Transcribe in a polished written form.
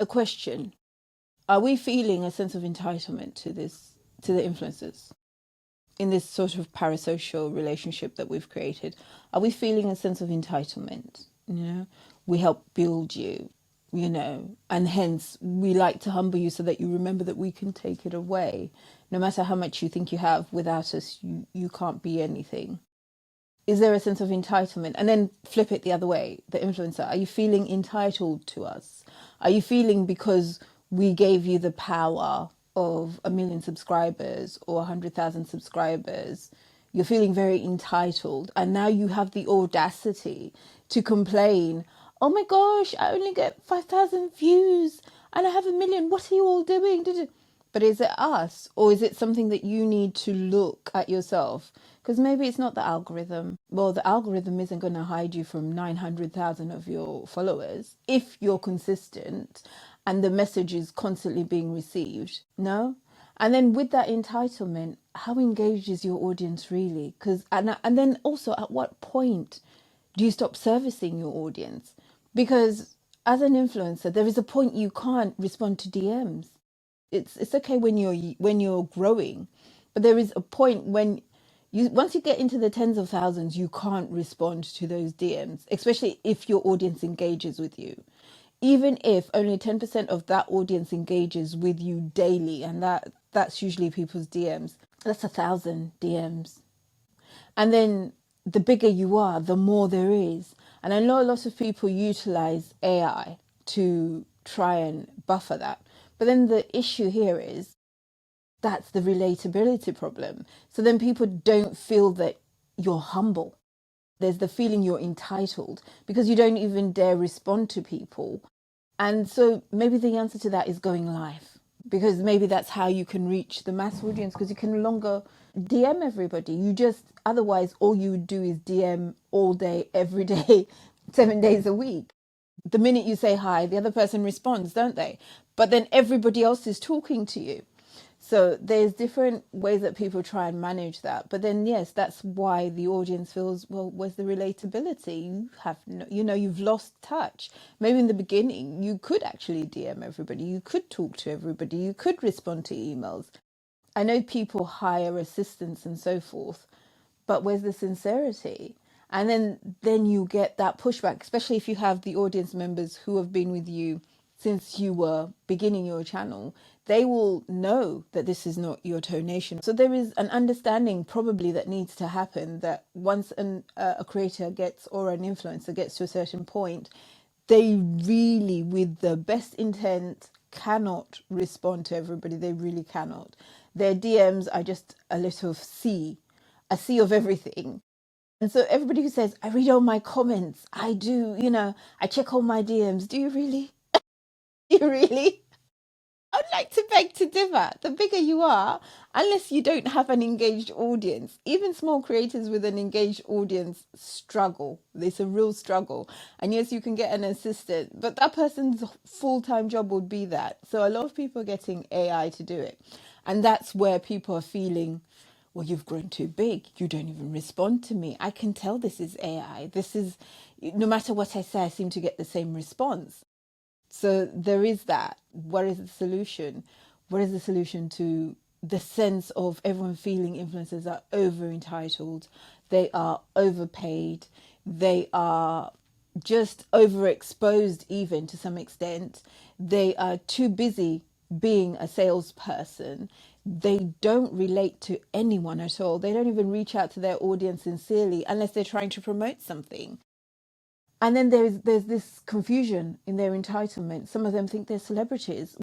a question. Are we feeling a sense of entitlement to the influencers in this sort of parasocial relationship that we've created? Are we feeling a sense of entitlement? We help build you, and hence we like to humble you so that you remember that we can take it away. No matter how much you think you have, without us, you can't be anything. Is there a sense of entitlement? And then flip it the other way, the influencer. Are you feeling entitled to us? Are you feeling because we gave you the power of 1 million subscribers or 100,000 subscribers? You're feeling very entitled. And now you have the audacity to complain, oh my gosh, I only get 5,000 views and I have 1 million. What are you all doing? But is it us, or is it something that you need to look at yourself? Because maybe it's not the algorithm. Well, the algorithm isn't going to hide you from 900,000 of your followers if you're consistent and the message is constantly being received. No? And then with that entitlement, how engaged is your audience really? And then also, at what point do you stop servicing your audience? Because as an influencer, there is a point you can't respond to DMs. It's okay when you're growing, but there is a point when once you get into the tens of thousands, you can't respond to those DMs, especially if your audience engages with you. Even if only 10% of that audience engages with you daily, and that's usually people's DMs, that's 1,000 DMs. And then the bigger you are, the more there is. And I know a lot of people utilize AI to try and buffer that. But then the issue here is that's the relatability problem. So then people don't feel that you're humble. There's the feeling you're entitled because you don't even dare respond to people. And so maybe the answer to that is going live, because maybe that's how you can reach the mass audience, because you can no longer DM everybody. Otherwise, all you would do is DM all day, every day, 7 days a week. The minute you say hi, the other person responds, don't they? But then everybody else is talking to you. So there's different ways that people try and manage that. But then, yes, that's why the audience feels, well, where's the relatability? You have no, you've lost touch. Maybe in the beginning, you could actually DM everybody. You could talk to everybody. You could respond to emails. I know people hire assistants and so forth, but where's the sincerity? And then you get that pushback, especially if you have the audience members who have been with you since you were beginning your channel. They will know that this is not your tonation. So there is an understanding probably that needs to happen, that once a creator gets, or an influencer gets to a certain point, they really, with the best intent, cannot respond to everybody. They really cannot. Their DMs are just a little sea, a sea of everything. And so everybody who says, I read all my comments, I do, I check all my DMs. Do you really? You really? I'd like to beg to differ. The bigger you are, unless you don't have an engaged audience, even small creators with an engaged audience struggle. It's a real struggle. And yes, you can get an assistant, but that person's full-time job would be that. So a lot of people are getting AI to do it. And that's where people are feeling, well, you've grown too big. You don't even respond to me. I can tell this is AI. No matter what I say, I seem to get the same response. So there is that. What is the solution? What is the solution to the sense of everyone feeling influencers are over entitled? They are overpaid. They are just overexposed, even to some extent. They are too busy being a salesperson. They don't relate to anyone at all. They don't even reach out to their audience sincerely unless they're trying to promote something. And then there's this confusion in their entitlement. Some of them think they're celebrities.